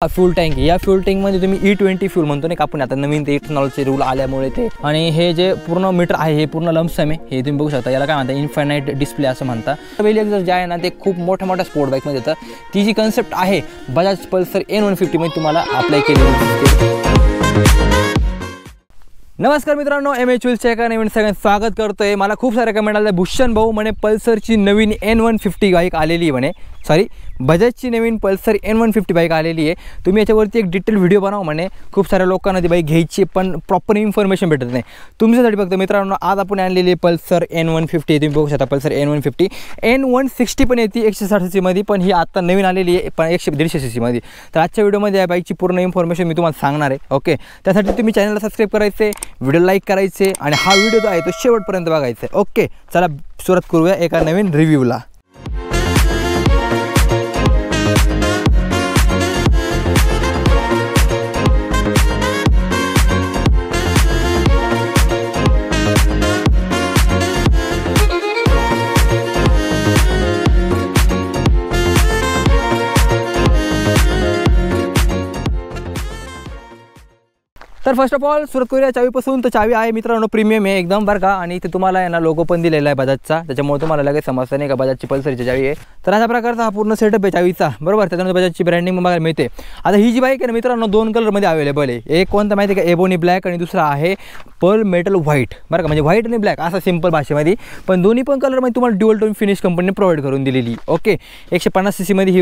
Fuel tank या fuel टँकमध्ये तुम्ही E20 फ्यूल म्हणतो नाही का आपण आता नवीन ते इथेनॉलचे रूल आल्यामुळे ते आणि हे जे पूर्ण मीटर आहे हे पूर्ण लंपसम आहे हे तुम्ही बघू शकता। याला काय म्हणतात इन्फायनाइट डिस्प्ले असं म्हणतात। वेलियर जे आहे ना ते खूप मोठ्या स्पोर्ट बाईकमध्ये येतं। ती जी कन्सेप्ट आहे बजाज पल्सर N150 मध्ये तुम्हाला अप्लाय केलेली दिसते। नमस्कार मित्रांनो, MHWheelsच्या एका नवीन सगळ्यांचं स्वागत करतोय। मला खूप सारे कमेंट आले, भूषण भाऊ म्हणे पल्सरची नवीन N150 बाईक आलेली आहे म्हणे, सॉरी बजाजची नवीन पल्सर N150 बाईक आलेली आहे। तुम्ही याच्यावरती एक डिटेल व्हिडिओ बनवा म्हणे। खूप साऱ्या लोकांना ती बाईक घ्यायची पण प्रॉपर इन्फॉर्मेशन भेटत नाही। तुमच्यासाठी फक्त मित्रांनो आज आपण आणलेली पल्सर N150 तुम्ही बघू शकता। पल्सर N150 N160 पण येते 160 सीसी मध्ये, पण ही आता नवीन आलेली आहे पण 150 सीसी मध्ये। तर आजच्या व्हिडिओमध्ये या बाईकची पूर्ण इन्फॉर्मेशन मी तुम्हाला सांगणार आहे। ओके, त्यासाठी तुम्ही चॅनलला सबस्क्राइब करायचे, व्हिडिओ लाईक करायचे आणि हा व्हिडिओ जो आहे तो शेवटपर्यंत बघायचा आहे। ओके, चला सुरुवात करूया एका नवीन रिव्ह्यूला। तर फर्स्ट ऑफ ऑल सुरुवात करूया चावीपासून। तर चावी आहे मित्रांनो प्रीमियम आहे एकदम बरं का, आणि इथे तुम्हाला आहे ना लोगो पण दिलेला आहे बजाजचा, त्याच्यामुळे तुम्हाला लगेच समजतं नाही का बजाजची पल्सरची चावी आहे। तर अशा प्रकारचा हा पूर्ण सेटअप आहे चावीचा, बरोबर। त्याच्यानंतर बजाजची ब्रँडिंग बघायला मिळते। आता ही जी बाईक आहे ना मित्रांनो दोन कलरमध्ये अवेलेबल आहे। एक कोणता माहिती आहे का, एबोनी ब्लॅक, आणि दुसरा आहे पर्ल मेटल व्हाईट, बरं का, म्हणजे व्हाईट आणि ब्लॅक असं सिंपल भाषेमध्ये, पण दोन्ही पण कलरमध्ये तुम्हाला ड्युअल टोन फिनिश कंपनीने प्रोव्हाइड करून दिलेली। ओके, 150 सीसी मध्ये ही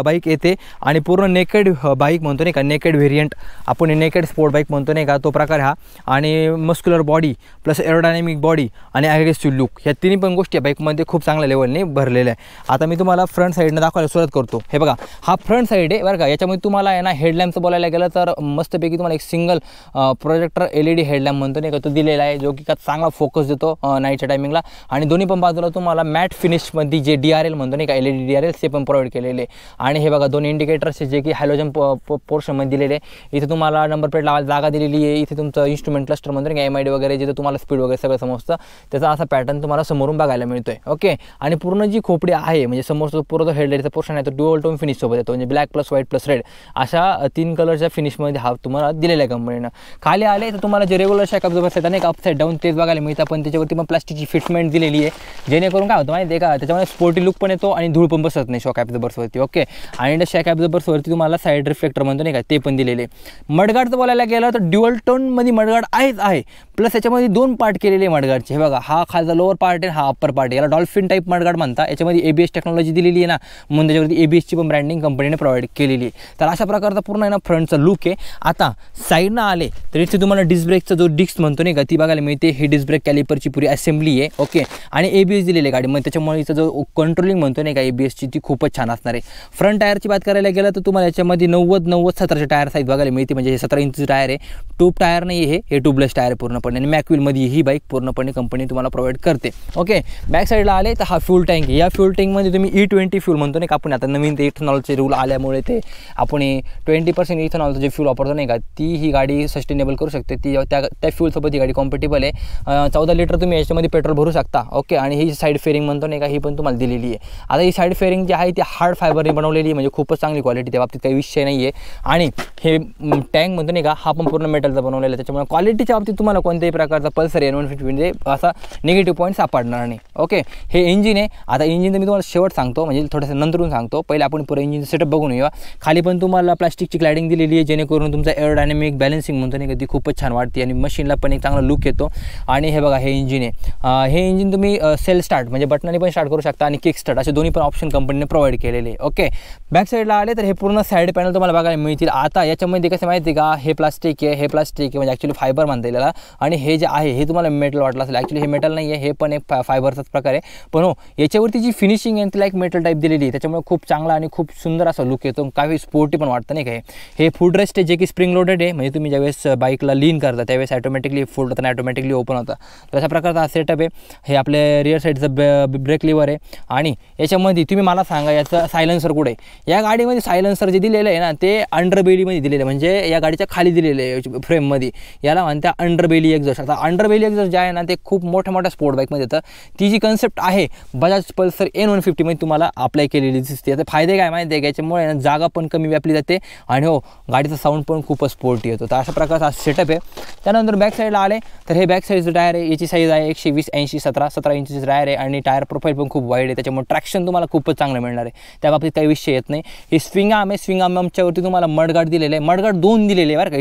बाईक येते आणि पूर्ण नेकेड बाईक म्हणतो नाही का, नेकेड व्हेरियंट आपण नेकेड स्पोर्ट बाईक म्हणतो नाही का, तो प्रकार हा। आणि muscular body plus aerodynamic body आणि ॲग्रेसिव्ह लुक या तिन्ही पण गोष्टी बाईकमध्ये खूप चांगल्या लेवलने भरलेल्या आहे। आता मी तुम्हाला फ्रंट साईडनं दाखवायला सुरुवात करतो। हे बघा, हा फ्रंट साईड आहे बरं का। याच्यामध्ये तुम्हाला आहे ना हेडलॅम्पचं बोलायला गेलं तर मस्तपैकी तुम्हाला एक सिंगल प्रोजेक्टर LED हेडलॅम्प म्हणतो नाही का तो दिलेला आहे, जो की का चांगला फोकस देतो नाईटच्या टायमिंगला। आणि दोन्ही पण बाजूला तुम्हाला मॅट फिनिशमध्ये जे DRL म्हणतो नाही का, LED DRL ते पण प्रोव्हाइड केलेले। आणि हे बघा दोन इंडिकेटर्स जे की हॅलोजन पोर्शनमध्ये दिलेले। इथे तुम्हाला नंबर प्लेट लावायला जागा दिलेली आहे। इथे तुमचं इन्स्ट्रुमेंट क्लस्टर म्हणतो की MID वगैरे, जिथे तुम्हाला स्पीड वगैरे सगळं समजतं, त्याचा असा पॅटर्न तुम्हाला समोरून बघायला मिळतोय। ओके, आणि पूर्ण जी खोपडी आहे म्हणजे समोरचा पूर्ण हेडलाईटचा पोर्शन आहे तो ड्युअल टोन फिनिश सोबत येतो, म्हणजे black plus white plus red अशा तीन कलरच्या फिनिशमध्ये हा तुम्हाला दिलेला आहे कंपनीनं। खाली आले तर तुम्हाला जे रेग्युलर शॉक अब्झॉर्बर्स आहेत अनेक अपसाईड डाऊन तेच बघायला मिळतात, पण त्याच्यावरती पण प्लास्टिकची फिटमेंट दिलेली आहे, जेणेकरून काय होतं माहिती आहे का, त्याच्यामध्ये स्पोर्टी लुक पण येतो आणि धूळ पण बसत नाही शॉक अब्झॉर्बर्सवरती। ओके, आणि शॉक अब्झॉर्बर्सवरती तुम्हाला साईड रिफ्लेक्टर म्हणतो नाही का ते पण दिलेले। मडगार्डचं बोलायला गेलं तर ड्युअल टोनमध्ये मडगार्ड आहे, प्लस याच्यामध्ये दोन पार्ट केलेले मडगार्डचे। हे बघा, हा खालचा लोअर पार्ट आहे, हा अप्पर पार्ट आहे। याला डॉल्फिन टाईप मडगार्ड म्हणतात। याच्यामध्ये ABS टेक्नॉलॉजी दिलेली आहे ना, म्हणून त्याच्यावरती ABSची पण ब्रँडिंग कंपनीने प्रोव्हाइड केलेली आहे। तर अशा प्रकारचा पूर्ण आहे ना फ्रंटचा लुक आहे। आता साईडनं आले तर इथे तुम्हाला डिस्क ब्रेकचा जो डिस्क म्हणतो नाही का ती बघायला मिळते। ही डिस्क ब्रेक कॅलिपरची पुरी असेंब्ली आहे। ओके, आणि ABS दिलेली आहे गाडीमध्ये, त्याच्यामुळे इथं जो कंट्रोलिंग म्हणतो नाही का ABSची ती खूपच छान असणार आहे। फ्रंट टायरची बात करायला गेलं तर तुम्हाला याच्यामध्ये 90-70चे टायर साईज बघायला मिळते, म्हणजे हे 17 इंचचे टायर आहे, ट्यूब टायर नाही आहे, हे ट्यूबलेस टायर पूर्णपणे, आणि मॅकविलमध्ये ही बाईक पूर्णपणे कंपनी तुम्हाला प्रोव्हाइड करते। ओके, बॅक साईडला आले तर हा फ्यूल टँक, या फ्यूल टँकमध्ये तुम्ही E20 फ्यूल म्हणतो नाही का आपण आता नवीन ते इथेनॉलचे रूल आल्यामुळे ते आपण 20% इथेनॉलचं जे फ्यूल वापरतो नाही का, ती ही गाडी सस्टेनेबल करू शकते। ती त्या फ्यूलसोबत ही गाडी कॉम्पॅटेबल आहे। 14 लिटर तुम्ही याच्यामध्ये पेट्रोल भरू शकता। ओके, आणि ही साईड फेअरिंग म्हणतो नाही का ही पण तुम्हाला दिलेली आहे। आता ही साईड फेअरिंग जी आहे ती हार्ड फायबरने बनवलेली आहे, म्हणजे खूपच चांगली क्वालिटी, त्या बाबतीत काही विषय नाही आहे। आणि हे टँक म्हणतो नाही का हा पण पूर्ण मेटलचा बनवलेला आहे, त्याच्यामुळे क्वालिटीच्या बाबतीत तुम्हाला कोणत्याही प्रकारचा पल्सर N150 म्हणजे असा निगेटिव्ह पॉईंट सापडणार नाही। ओके, हे इंजिन आहे। आता इंजिन तर मी तुम्हाला शेवट सांगतो, म्हणजे थोडंसं नंतरून सांगतो, पहिले आपण पुढे इंजिन सेटअप बघून येऊया। खाली पण तुम्हाला प्लास्टिकची क्लॅडिंग दिलेली आहे, जेणेकरून तुमचा एरोडायनामिक बॅलन्सिंग म्हणतो नाही का ती खूपच छान वाटते आणि मशीनला पण एक चांगला लुक येतो। आणि हे बघा हे इंजिन आहे। हे इंजिन तुम्ही सेल्फ स्टार्ट म्हणजे बटनाने पण स्टार्ट करू शकता आणि किक स्टार्ट असे दोन्ही पण ऑप्शन कंपनीने प्रोव्हाइड केलेले आहे। ओके, बॅक साईडला आले तर हे पूर्ण साईड पॅनल तुम्हाला बघायला मिळतील। आता याच्यामध्ये कसं माहिती का, हे प्लास्टिक आहे, हे प्लास्टिक आहे म्हणजे ॲक्च्युली फायबर म्हणता येईल, आणि हे जे आहे हे तुम्हाला मेटल वाटलं असेल, ॲक्च्युली हे मेटल नाही आहे, हे पण एक फायबरचाच प्रकार आहे, पण हो याच्यावरती जी फिनिशिंग आहे तिला एक मेटल टाईप दिलेली आहे, त्याच्यामुळे खूप चांगला आणि खूप सुंदर असा लुक येतो, काही स्पोर्टी पण वाटतं नाही काय। हे फूड रेस्ट आहे जे की स्प्रिंग लोडेड आहे, म्हणजे तुम्ही ज्यावेळेस बाईकला लीन करता त्यावेळेस ऑटोमॅटिकली फुल होतं आणि ऑटोमॅटिकली ओपन होतं, तशा प्रकारचा हा सेटअप आहे। हे आपले रिअर साईडचं ब्रेक लिव्हर आहे। आणि याच्यामध्ये तुम्ही मला सांगा याचं सायलेन्सर कुठे आहे? या गाडीमध्ये सायलेन्सर जे दिलेलं आहे ना ते अंडर बेलीमध्ये दिलेलं आहे, म्हणजे या गाडीच्या खाली दिलेलं दिलेले आहे फ्रेममध्ये, याला म्हणत्या अंडरबेली एक्झॉस्ट. आता अंडरबेली एक्झॉस्ट जे आहे ना ते खूप मोठ्या मोठ्या स्पोर्ट बाईकमध्ये येतं. ती जी कन्सेप्ट आहे बजाज पल्सर N150 मध्ये तुम्हाला अप्लाय केलेली दिसते. आता फायदे काय माहिती आहे, याच्यामुळे जागा पण कमी व्यापली जाते आणि हो गाडीचा साऊंड पण खूपच स्पोर्टी येतो. तर अशा प्रकारचा सेटअप आहे. त्यानंतर बॅक साईडला आले तर हे बॅक साईडचं टायर आहे. याची साईज आहे 120/80 17 इंचीचं टायर आहे आणि टायर प्रोफाईल पण खूप वाईड आहे, त्याच्यामुळे ट्रॅक्शन तुम्हाला खूपच चांगलं मिळणार आहे. त्या बाबतीत काही विषय येत नाही. हे स्विंग आर्म आहे. स्विंग आर्मच्यावरती तुम्हाला मडगार्ड दिलेलं आहे. मडगार्ड 2 दिलेले आहे बरं का.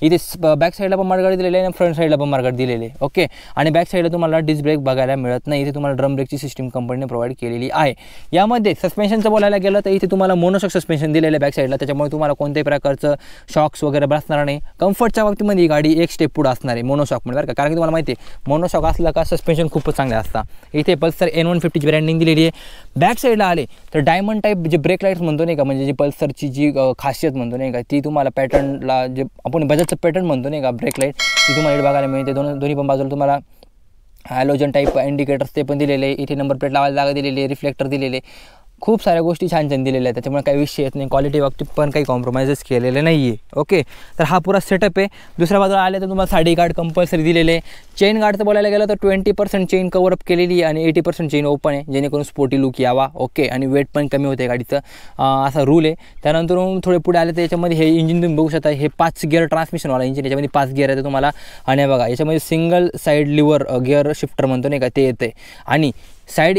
इथे बॅक साईडला पण मडगार्ड दिलेले आहे आणि फ्रंट साईडला पण मडगार्ड दिलेले आहे. ओके. आणि बॅक साईडला तुम्हाला डिस्क ब्रेक बघायला मिळत नाही. इथे तुम्हाला ड्रम ब्रेकची सिस्टीम कंपनीने प्रोव्हाइड केलेली आहे. यामध्ये सस्पेन्शनचं बोलायला गेलं तर इथे तुम्हाला मोनोशॉक सस्पेन्शन दिलेलं आहे बॅक साईडला, त्याच्यामुळे तुम्हाला कोणत्याही प्रकारचं शॉक्स वगैरे बसणार नाही. कम्फर्टच्या बाबतीमध्ये ही गाडी एक स्टेप पुढे असणार आहे मोनोशॉकमध्ये बरं का, कारण की तुम्हाला माहिती आहे मोनोशॉक असलं का सस्पेन्शन खूपच चांगले असतात. इथे पल्सर N150 ची ब्रँडिंग दिलेली आहे. बॅक साईडला आले तर डायमंड टाईप जे ब्रेक लाईट्स म्हणतो नाही का, म्हणजे जी पल्सरची जी खासियत म्हणतो नाही का, ती तुम्हाला पॅटर्नला जे आपण बजाजचं पॅटर्न म्हणतो नाही का ब्रेक लाईट, ती तुम्हाला बघायला मिळते. दोन्ही पण बाजूला तुम्हाला हॅलोजन टाईप इंडिकेटर्स ते पण दिलेले आहे. इथे नंबर प्लेट लावायला जागा दिलेली आहे, रिफ्लेक्टर दिलेले, खूप साऱ्या गोष्टी छान छान दिलेल्या आहेत, त्याच्यामुळे काही विषय येत नाही. क्वालिटी बाबतीत पण काही कॉम्प्रोमाइजेस केलेले नाही आहे. ओके. तर हा पुरा सेटअप आहे. दुसऱ्या बाजूला आले तर तुम्हाला साडी गार्ड कंपल्सरी दिलेले आहे. चेन गार्डचं बोलायला गेलं तर 20% चेन कवरअप केलेली आहे आणि 80% चेन ओपन आहे, जेणेकरून स्पोर्टी लुक यावा. ओके. आणि वेट पण कमी होते गाडीचं, असा रूल आहे. त्यानंतर थोडे पुढे आले तर याच्यामध्ये हे इंजिन तुम्ही बघू शकता. हे 5 गिअर ट्रान्समिशनवाला इंजिन, याच्यामध्ये 5 गिअर आहे तुम्हाला. आणि बघा याच्यामध्ये single side lever gear shifter म्हणतो नाही का ते येते. आणि side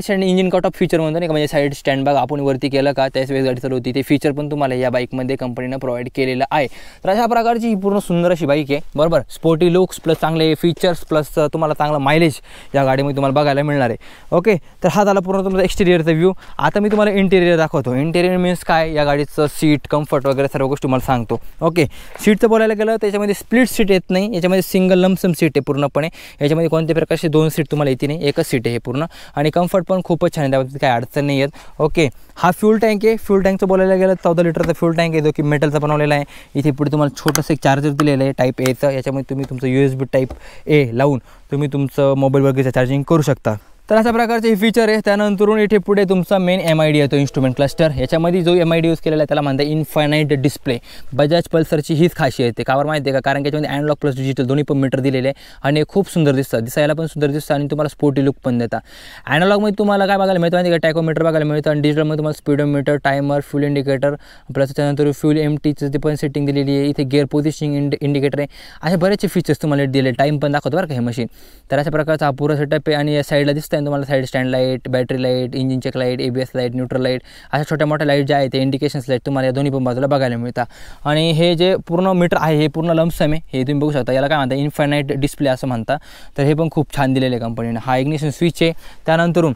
stand engine cut off feature म्हणतो नाही का, म्हणजे साईड स्टँड बघा आपण वरती केलं का त्याच वेळेस गाडी चालू होती, ते फीचर पण तुम्हाला या बाईकमध्ये कंपनीनं प्रोव्हाइड केलेलं आहे. तर अशा प्रकारची ही पूर्ण सुंदर अशी बाईक आहे बरोबर. स्पोर्टी लुक्स प्लस चांगले फीचर्स प्लस तुम्हाला चांगला मायलेज या गाडीमध्ये तुम्हाला बघायला मिळणार आहे. ओके. तर हा झाला पूर्ण तुमचा एक्सटेरियरचा व्ह्यू. आता मी तुम्हाला इंटेरियर दाखवतो. इंटेरियर मीन्स काय, या गाडीचं सीट कम्फर्ट वगैरे सर्व गोष्टी मला सांगतो. ओके. सीटचं बोलायला गेलं त्याच्यामध्ये स्प्लिट सीट येत नाही, याच्यामध्ये सिंगल लमसम सीट आहे पूर्णपणे. याच्यामध्ये कोणत्या प्रकारचे 2 सीट तुम्हाला येते नाही, एकच सीट आहे हे पूर्ण. आणि कम्फर्ट पण खूपच छान आहे, त्याबाबतीत काही अडचण नाही आहेत. ओके. हा फ्यूल टँक आहे. फ्यूल टँकचं बोलायला गेलं 14 लिटरचा फ्यूल टँक आहे, जो की मेटलचा बनवलेला आहे. इथे पुढे तुम्हाला छोटंसं एक चार्जर दिलेलं आहे टाईप Aचं, याच्यामध्ये तुम्ही तुमचं USB टाईप A लावून तुम्ही तुमचं मोबाईल वगैरे चार्जिंग करू शकता. तर अशा प्रकारचे हे फीचर आहे. त्यानंतरून इथे पुढे तुमचा मेन MID येतो, इन्स्ट्रुमेंट क्लस्टर. याच्यामध्ये जो MID यूज केलेला आहे त्याला म्हणतात इन्फायनाईट डिस्प्ले. बजाज पल्सरची हीच खासियत आहे. कावर माहिती आहे का, कारण की याच्यामध्ये अॅनालॉग प्लस डिजिटल दोन्ही पण मीटर दिलेले आहे आणि खूप सुंदर दिसतात, दिसायला पण सुंदर दिसतं आणि तुम्हाला स्पोर्टी लुक पण देतात. अॅनालॉगमध्ये तुम्हाला काय बघायला मिळतं माहिती आहे का, टॅकोमीटर बघायला मिळतं आणि डिजिटलमध्ये तुम्हाला speedometer, timer, fuel indicator plus त्यानंतर फ्यूल एमटीचं ते पण सेटिंग दिलेली आहे. इथे गिअर पोझिशनिंग इंडिकेटर आहे. असे बरेचसे फीचर्स तुम्हाला दिले. टाईम पण दाखवतो बरं का हे मशीन. तर अशा प्रकारचा हा पुरा सेटअप आहे. आणि या साईडला दिसतं आहे तुम्हाला side stand light, battery light, engine check light, ABS light, neutral light, अशा छोट्या मोठ्या लाईट ज्या आहेत ते इंडिकेशन्स लाईट तुम्हाला या दोन्ही पण बाजूला बघायला मिळतात. आणि हे जे पूर्ण मीटर आहे हे पूर्ण लमसम आहे, हे तुम्ही बघू शकता. याला काय म्हणतात इन्फायनाईट डिस्प्ले असं म्हणतात. तर हे पण खूप छान दिलेलं आहे कंपनीने. हा इग्निशन स्विच आहे. त्यानंतरून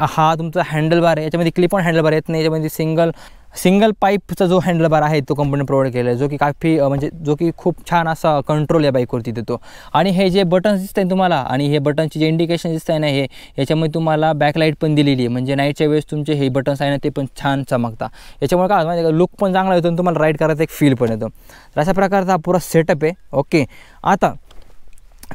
हा तुमचा हँडल बार आहे. याच्यामध्ये क्लिप ऑन हँडल बार येत नाही, याच्यामध्ये सिंगल पाईपचा जो हँडल बार आहे तो कंपनी प्रोव्हाइड केला आहे, जो की काफी म्हणजे जो की खूप छान असा कंट्रोल या बाईकवरती देतो. आणि हे जे बटन्स दिसत आहे तुम्हाला आणि हे बटनचे जे इंडिकेशन दिसत आहे ना, हे याच्यामध्ये तुम्हाला बॅकलाईट पण दिलेली आहे, म्हणजे नाईटच्या वेळेस तुमचे हे बटन्स आहे ना ते पण छान चमकतात. याच्यामुळे काय माहिती आहे का, लुक पण चांगला येतो आणि तुम्हाला राईड करायचा एक फील पण येतो. तर अशा प्रकारचा हा पुरा सेटअप आहे. ओके. आता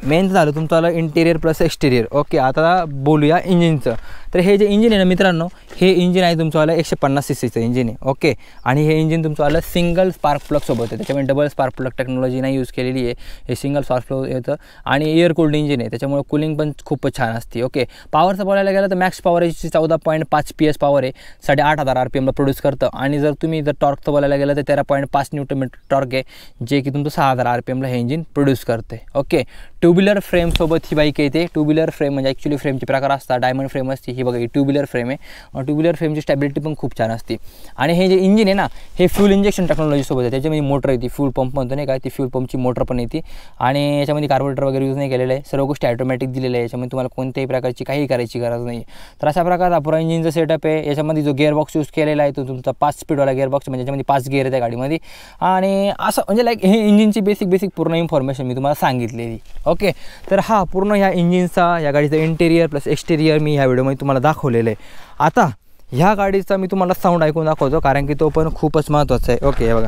मेन झालं तुमचं इंटेरियर प्लस एक्सटेरियर. ओके. आता बोलूया इंजिनचं. तर हे जे इंजिन आहे ना मित्रांनो, हे इंजिन आहे तुमचं 150 cc इंजिन आहे. ओके. आणि हे इंजिन तुमचं सिंगल स्पार्क प्लगसोबत आहे, त्याच्यामुळे डबल स्पार्क प्लग टेक्नॉलॉजी नाही यूज केलेली आहे. हे सिंगल स्पार्क प्लग येतं आणि एअर कूल्ड इंजिन आहे, त्याच्यामुळे कूलिंग पण खूपच छान असते. ओके. पॉवरचं बोलायला गेलं तर मॅक्स पॉवर याची 14.5 PS पॉवर आहे, 8,500 RPMला प्रोड्यूस करतं. आणि जर तुम्ही टॉर्कचं बोलायला गेलं तर 13.5 Nm टॉर्क आहे, जे की तुमचं 6,000 RPMला हे इंजिन प्रोड्यूस करते. ओके. ट्युब्युलर फ्रेमसोबत ही बाईक येते. ट्युब्युलर फ्रेम म्हणजे ॲक्च्युली फ्रेमचे प्रकार असतात. डायमंड फ्रेम असते, ही बघा ही ट्युब्युलर फ्रेम आहे. ट्युब्युलर फ्रेमची स्टॅबिलिटी पण खूप छान असते. आणि हे जे इंजिन आहे ना, हे फ्यूल इंजेक्शन टेक्नॉलॉजीसोबत आहे. त्याच्यामध्ये मोटर येते, फ्यूल पंप म्हणतो नाही काय, ती फ्यूल पंपची मोटर पण येते. आणि याच्यामध्ये कार्बोरेटर वगैरे यूज नाही केलेलं आहे, सर्व गोष्टी ऑटोमॅटिक दिलेल्या आहे. याच्यामध्ये तुम्हाला कोणत्याही प्रकारची काही करायची गरज नाही. तर अशा प्रकारचा पुरा इंजिनचा सेटअप आहे. याच्यामध्ये जो गिअरबॉक्स यूज केलेला आहे तो तुमचा 5 स्पीडवाला गिअरबॉक्स, म्हणजे याच्यामध्ये 5 गिअर आहे त्या गाडीमध्ये. आणि असं म्हणजे लाईक हे इंजिनची बेसिक पूर्ण इन्फॉर्मेशन मी तुम्हाला सांगितलेली. ओके. तर हा पूर्ण ह्या इंजिनचा, या गाडीचा इंटेरियर प्लस एक्सटेरियर मी ह्या व्हिडिओमध्ये तुम्हाला दाखवलेलं आहे. आता ह्या गाडीचा मी तुम्हाला साऊंड ऐकून दाखवतो, कारण की तो पण खूपच महत्त्वाचा आहे. ओके. हे बघा,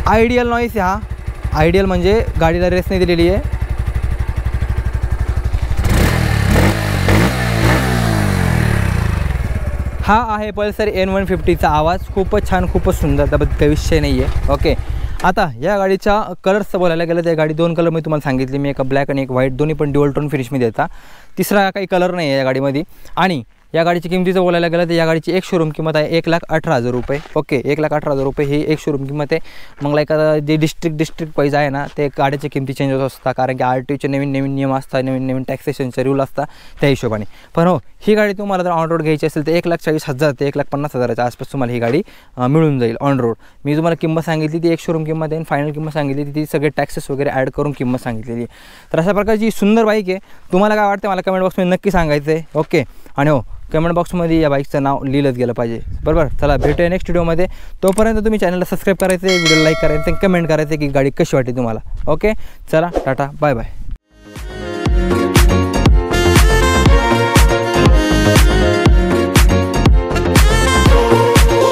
आयडियल नॉईस हा. आयडियल म्हणजे गाडीला रेस नाही दिलेली आहे. हा आहे पल्सर N150चा आवाज. खूपच छान, खूपच सुंदर, त्याबद्दल काही विषय नाही आहे. ओके, आता या गाडीच्या कलर्सचं बोलायला गेलं तर या गाडी 2 कलर मी तुम्हाला सांगितले. मी एक ब्लॅक आणि एक व्हाईट, दोन्ही पण ड्युअल टोन फिनिशमध्ये येतात. तिसरा काही कलर नाही आहे या गाडीमध्ये. आणि या गाडीची किमतीचं बोलायला गेलं तर या गाडीची एक शोरूम किंमत आहे 1,18,000 रुपये. ओके, 1,18,000 रुपये ही एक शोरूम किंमत आहे. मग लाईक जे डिस्ट्रिक्ट वाईज आहे ना, ते गाडीच्या किमती चेंज होत असतात, कारण की RTOचे नवीन नियम असतात, नवीन टॅक्सेशनचे रूल असतात त्या हिशोबाने. पण हो, ही गाडी तुम्हाला जर ऑन रोड घ्यायची असेल तर 1,40,000 ते 1,50,000च्या आसपास तुम्हाला ही गाडी मिळून जाईल ऑन रोड. मी तुम्हाला किंमत सांगितली ती एक शोरूम किंमत आहे, फायनल किंमत सांगितली ती सगळे टॅक्सेस वगैरे ॲड करून किंमत सांगितलेली आहे. तर अशा प्रकारची सुंदर बाईक आहे. तुम्हाला काय वाटतं मला कमेंट बॉक्समध्ये नक्की सांगायचं आहे. ओके, आणि हो, कमेंट बॉक्समध्ये या बाईकचं नाव लिहिलंच गेलं पाहिजे. बरोबर, चला भेटूया नेक्स्ट व्हिडिओमध्ये. तोपर्यंत तुम्ही चॅनलला सबस्क्राईब करायचं, व्हिडिओ लाईक करायचं, कमेंट करायचं की गाडी कशी वाटते तुम्हाला. ओके, चला टाटा, बाय बाय.